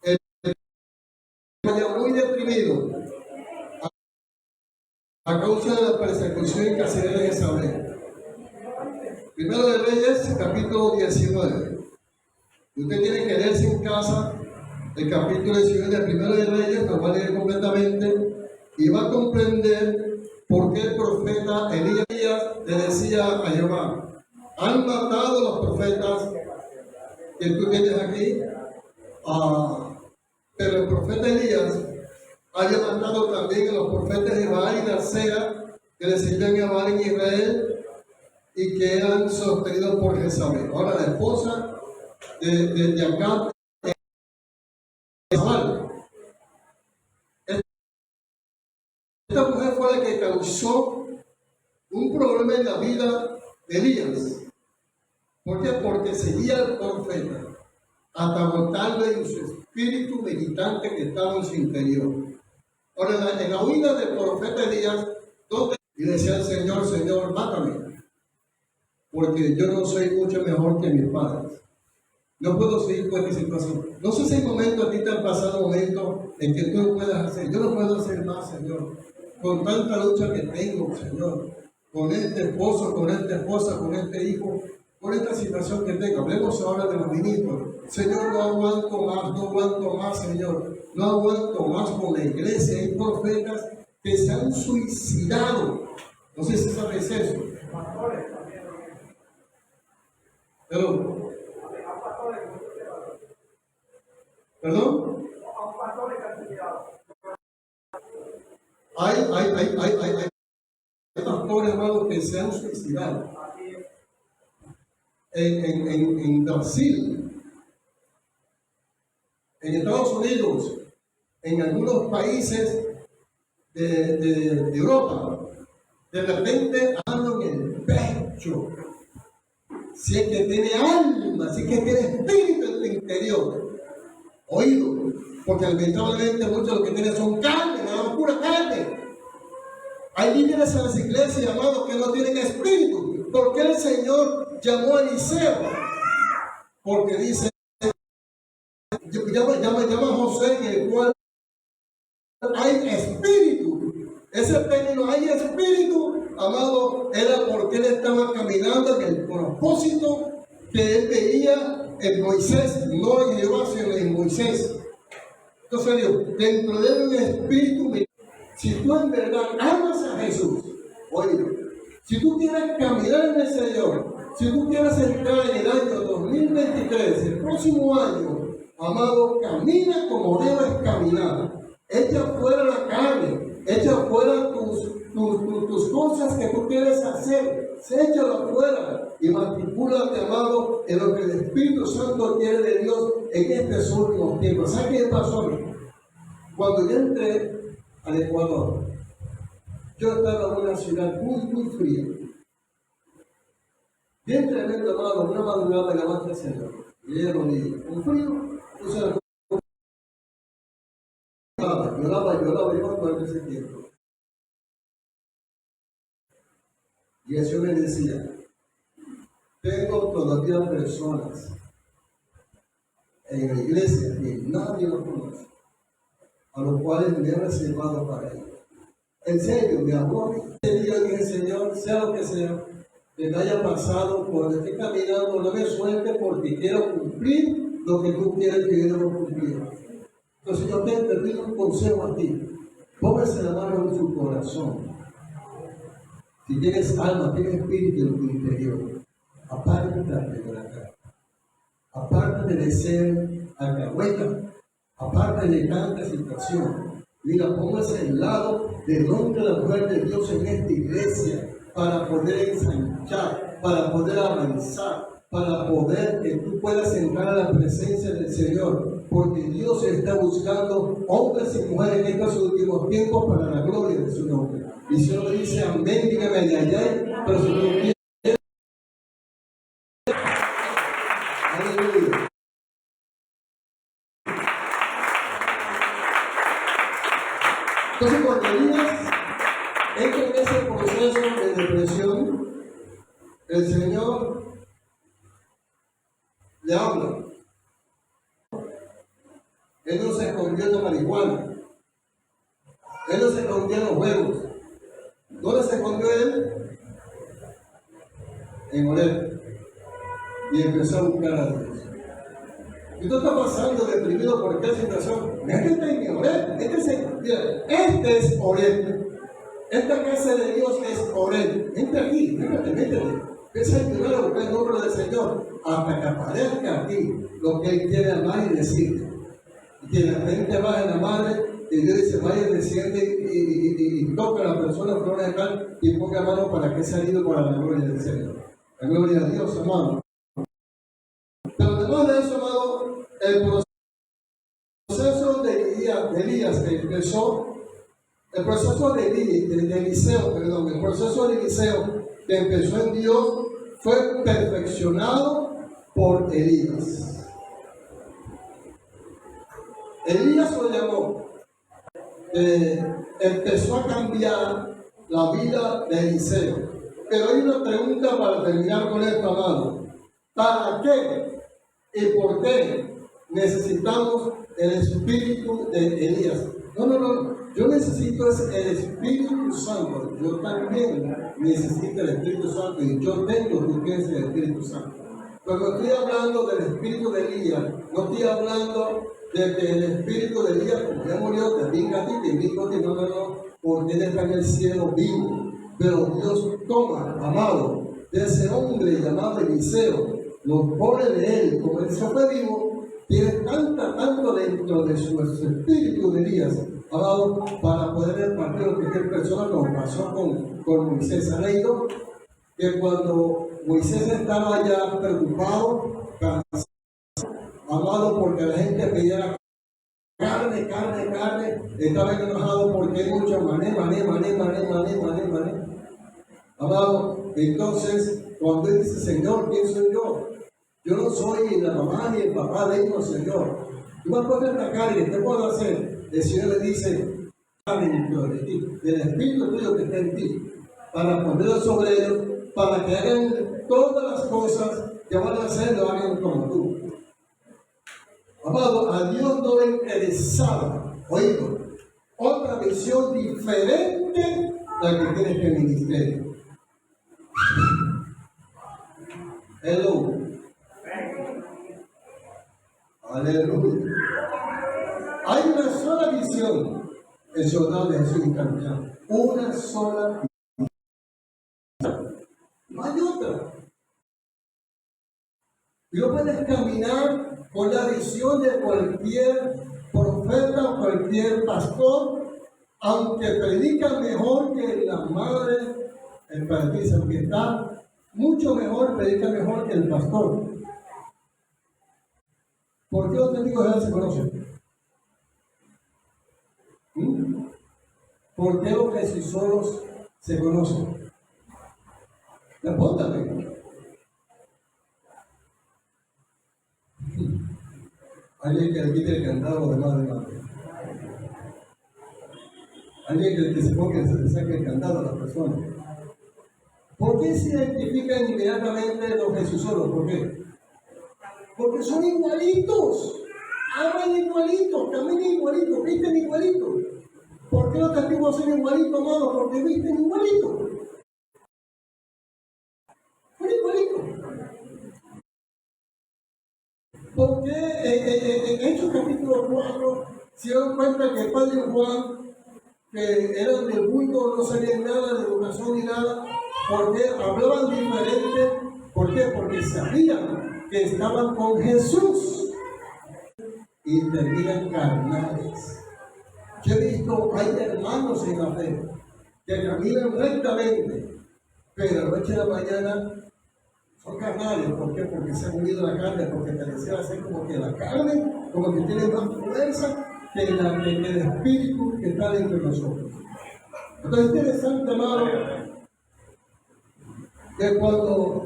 el vaya muy deprimido a causa de la persecución y cacería de Jezabel. Primero de Reyes, capítulo 19. Usted tiene que leerse en casa el capítulo 19 de Primero de Reyes, lo va a leer completamente y va a comprender por qué el profeta Elías le decía a Jehová: han matado los profetas que tú tienes aquí, pero el profeta Elías haya matado también a los profetas de Baal y de Acera que le servían a Baal en Israel y que eran sostenidos por Jezabel. Ahora la esposa de Acab es Jezabel. Esta mujer fue la que causó un problema en la vida de Elías. ¿Por qué? Porque seguía al profeta hasta agotarle en su espíritu meditante que estaba en su interior. Ahora, en la huida del profeta Elías, y decía al Señor: Señor, mátame, porque yo no soy mucho mejor que mis padres. No puedo seguir con esta situación. No sé si hay momentos, a ti te han pasado momentos en que tú no puedas hacer. Yo no puedo hacer más, Señor. Con tanta lucha que tengo, Señor. Con este esposo, con esta esposa, con este hijo, con esta situación que tengo. Hablemos ahora de los ministros. Señor, no aguanto más, Señor. No aguanto más con la iglesia. Hay profetas que se han suicidado. No sé si sabes eso. Pero, ¿perdón? Hay pastores, hermanos, que se han suicidado. En Brasil, en Estados Unidos, en algunos países de Europa, de repente hablan en el pecho. Si es que tiene alma, si es que tiene espíritu en tu interior, oído, porque lamentablemente muchos de los que tienen son carne, nada más pura carne. Hay líderes en las iglesias, amados, que no tienen espíritu. ¿Por qué el Señor llamó a Eliseo? Porque dice, llama a José, en el cual hay espíritu. Ese término, hay espíritu, amado, era porque él estaba caminando en el propósito que él veía en Moisés, no en Jehová, sino en Moisés. Entonces Dios, dentro de él un espíritu, si tú en verdad amas a Jesús, oye, si tú quieres caminar en el Señor, si tú quieres entrar en el año 2023, el próximo año, amado, camina como debes caminar. Echa fuera la carne, echa fuera tus cosas que tú quieres hacer, échalo fuera y matricúlate, amado, en lo que el Espíritu Santo quiere de Dios en estos últimos tiempos. ¿Sabes qué pasó a mí? Cuando yo entré al Ecuador, yo estaba en una ciudad muy fría. Bien tremendo, amado, una madrugada de la marcha del Señor. Y ella lo dijo, un frío, entonces lloraba, yo me acuerdo de ese tiempo. Y el Señor me decía, tengo todavía personas en la iglesia que nadie lo conoce, a los cuales me he reservado para ellos. En serio, mi amor, ese día dije, Señor, sea lo que sea, que me haya pasado, por estar caminando, no me suelte porque quiero cumplir lo que tú quieres que yo debo cumplir. Entonces yo te pido un consejo a ti, póngase la mano en su corazón. Si tienes alma, tienes espíritu en tu interior, apártate de la cara, apártate de ser alcahueta, apártate de tanta situación. Mira, póngase al lado del hombre de la mujer de Dios en esta iglesia para poder ensanchar, para poder avanzar, para poder que tú puedas entrar a la presencia del Señor, porque Dios está buscando hombres y mujeres en estos últimos tiempos para la gloria de su nombre. Y si uno dice amén, dígame de allá, pero si no quiere, aleluya. Entonces, cuando Elías entra en ese proceso de depresión, el Señor le habla. Él no se escondió en la marihuana. Él no se escondió en los juegos. ¿Dónde se escondió él? En Oreb. Y empezó a buscar a Dios. Y tú estás pasando deprimido por esta situación. Métete en Oreb. Este es Oreb. Esta casa de Dios es Oreb. Entra aquí, métete. Empieza a ayudar a buscar el nombre del Señor hasta que aparezca aquí lo que Él quiere amar y decirte. Y que la gente va en la madre y Dios dice, vaya, desciende y toca a la persona flor de tal y ponga mano para que sea ido para la gloria del Señor. La gloria a Dios, amado. Pero además de eso, amado, el proceso de Elías que empezó, el proceso de Eliseo, perdón, el proceso de Eliseo que empezó en Dios fue perfeccionado por Elías. Elías lo llamó. Empezó a cambiar la vida de Eliseo. Pero hay una pregunta para terminar con esto, amado. ¿Para qué y por qué necesitamos el espíritu de Elías? No. Yo necesito el Espíritu Santo. Yo también necesito el Espíritu Santo y yo tengo tú tienes el Espíritu Santo. Cuando estoy hablando del espíritu de Elías, no estoy hablando de que el espíritu de Elías, como ya murió, te venga a ti, te venga a ti, no, porque él está en el cielo vivo. Pero Dios toma, amado, de ese hombre llamado Eliseo, lo pone de él, como él se fue vivo, tiene tanto dentro de su espíritu de Elías, amado, para poder repartir lo que aquella persona como pasó con Moisés. Ha leído que cuando Moisés estaba ya preocupado, cansado, amado, porque la gente pedía carne, estaba enojado porque hay mucho mané. Amado, entonces, cuando él dice, Señor, ¿quién soy yo? Yo no soy la mamá ni el papá de ellos, Señor. Tú vas a poner la carne, ¿qué puedo hacer? El Señor le dice, de ti, del Espíritu tuyo que está en ti, para ponerlo sobre ellos, para que hagan todas las cosas que van a hacer, lo hagan como tú. Amado, a Dios no le interesaba, oído, otra visión diferente a la que tienes que ministerio. Hello. Aleluya. Hay una sola visión, el soldado de Jesús encarnado. Una sola visión. No hay otra. Y no puedes caminar con la visión de cualquier profeta o cualquier pastor, aunque predica mejor que la madre, el patricio, que está mucho mejor, predica mejor que el pastor. ¿Por qué los testigos de Jehová se conocen? ¿Por qué los jesuisolos se conocen? Respóndame. Alguien que le quite el candado de madre. Alguien que se ponga, que se saque el candado a las personas. ¿Por qué se identifican inmediatamente los jesuisolos? ¿Por qué? Porque son igualitos, hablan igualitos, caminan igualitos, visten igualitos. ¿Por qué los testigos son igualitos, hermano? Porque visten igualitos. Son igualitos. Porque en Hechos capítulo 4 se dan cuenta que el padre Juan, que eran del culto, no sabían nada de educación ni nada, porque hablaban diferente. ¿Por qué? Porque sabían que estaban con Jesús y terminan carnales. Yo he visto, hay hermanos en la fe que caminan rectamente, pero a la noche de la mañana son carnales. ¿Por qué? Porque se ha unido la carne, porque pareciera ser como que la carne, como que tiene más fuerza que el espíritu que está dentro de nosotros. Entonces es interesante, amado, que cuando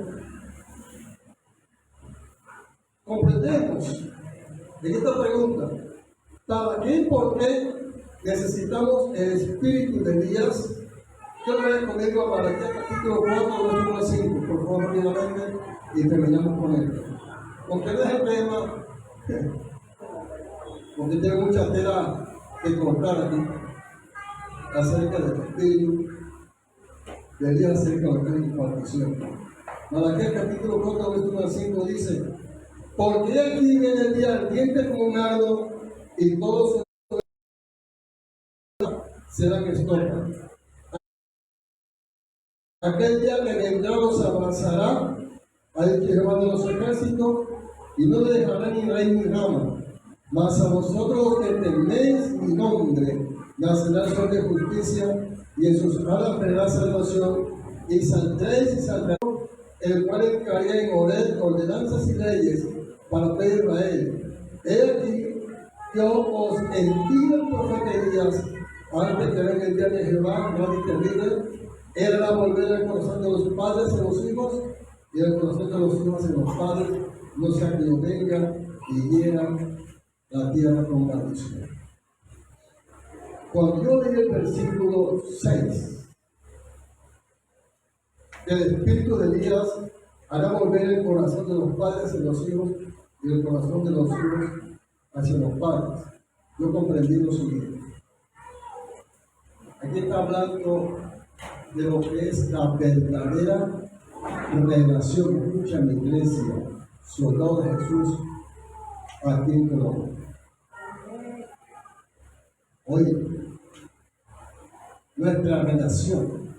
comprendemos en esta pregunta, ¿para qué y por qué necesitamos el espíritu de Elías? Yo le recomiendo a Malaquías capítulo 4, versículo 5, por favor, rápidamente, y terminamos con esto. Porque no es el tema, porque tiene mucha tela que cortar aquí, acerca del espíritu de Elías, acerca de la impartición. Malaquías capítulo 4, versículo 5 dice, porque aquí viene el día ardiente como un ardo, y todos serán estopa. Aquel día que vendrá los abrazará al Jehová de los ejércitos, y no le dejará ni raíz ni rama. Mas a vosotros que teméis mi nombre, nacerá el sol de justicia, y en sus alas traerá salvación, y saldréis y saldrá, el cual encargaría en ordenanzas y leyes para pedir a Israel. He aquí, yo os envío el profeta Elías antes que venga el día de Jehová, grande y terrible. Él hará volver el corazón de los padres a los hijos, y el corazón de los hijos en los padres, no sea que yo venga y hiera la tierra con maldición. Cuando yo leí el versículo 6, el espíritu de Elías hará volver el corazón de los padres hacia los hijos y el corazón de los hijos hacia los padres, yo comprendí lo siguiente. Aquí está hablando de lo que es la verdadera revelación. Escucha mi iglesia, soldado de Jesús, aquí en Colombia. Oye, nuestra relación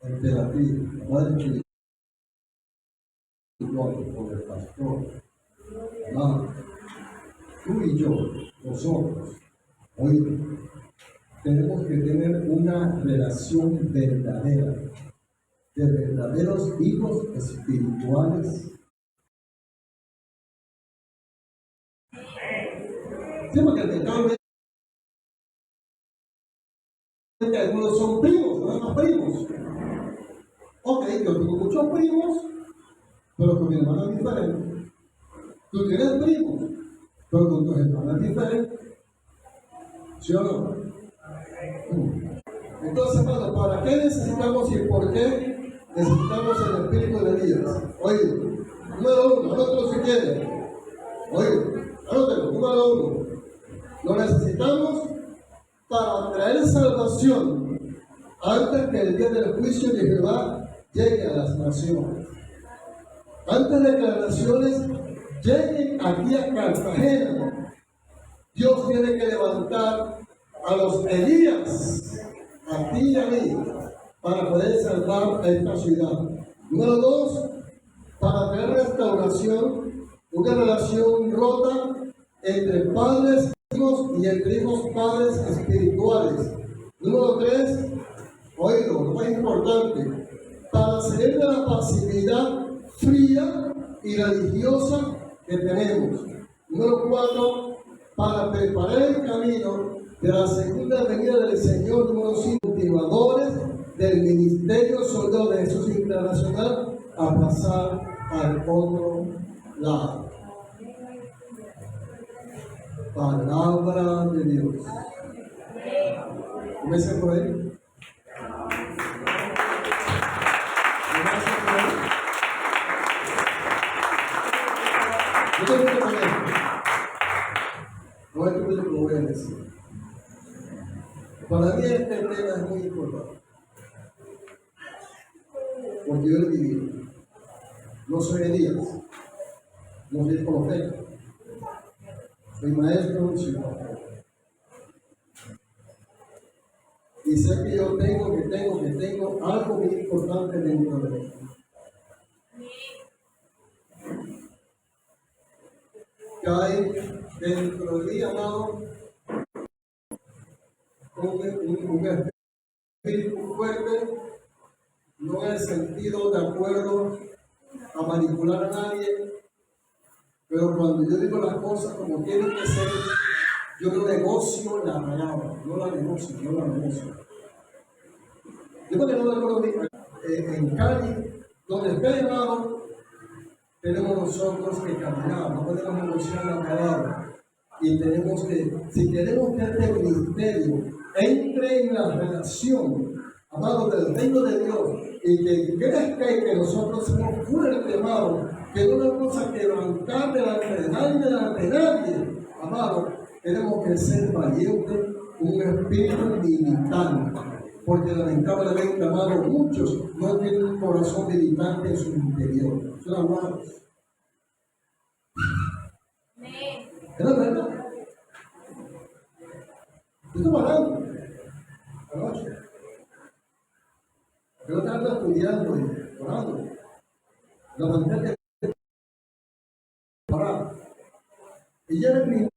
entre la vida, madre con el pastor, hermano, tú y yo, nosotros, oye, tenemos que tener una relación verdadera, de verdaderos hijos espirituales Sí, porque el pecado es que algunos son primos, no son primos. Ok, yo tengo muchos primos, pero con mi hermana es diferente. Tú tienes primos, pero con tus hermanas es diferente. ¿Sí o no? Entonces, hermano, ¿para qué necesitamos y por qué necesitamos el espíritu de Elías? Oye, número uno, anótelo si quieres. Oye, anótelo, número uno. Lo necesitamos para traer salvación antes que el día del juicio de Jehová llegue a las naciones. Antes de que las naciones lleguen aquí a Cartagena, Dios tiene que levantar a los Elías, a ti y a mí, para poder salvar a esta ciudad. Número dos, para traer restauración, una relación rota entre padres e hijos y entre hijos padres espirituales. Número tres, oído, lo más importante, para salir de la pasividad fría y religiosa que tenemos. Número cuatro, para preparar el camino de la segunda venida del Señor. Número cinco, motivadores del Ministerio Soldado de Jesús Internacional a pasar al otro lado. Palabra de Dios. ¿Comienza por ahí? Yo tengo que poner. No es que lo voy a decir. Para mí este tema es muy importante. Porque yo lo viví. No soy Elías. No soy profeta. Soy maestro, soy profeta. Y sé que yo tengo algo muy importante dentro de mí. Que hay dentro de mí, amado, un espíritu fuerte, no en el sentido de acuerdo a manipular a nadie, pero cuando yo digo las cosas como tienen que ser, yo no negocio la palabra, no la negocio. Yo porque no recuerdo en Cali, donde esté, hermano, tenemos nosotros que caminar, no podemos negociar la palabra. Y tenemos que, si queremos que este ministerio entre en la relación, amado, del reino de Dios, y que crezca y que nosotros seamos fuertes, amado, que no nos vamos a quebrantar delante de nadie, amado, tenemos que ser valientes, un espíritu militante, porque lamentablemente, amado, muchos no tienen un corazón militante en su interior. Son amados. ¿Es la verdad? Yo estoy hablando anoche. Yo estaba estudiando y orando. La manera de orar. Y ya el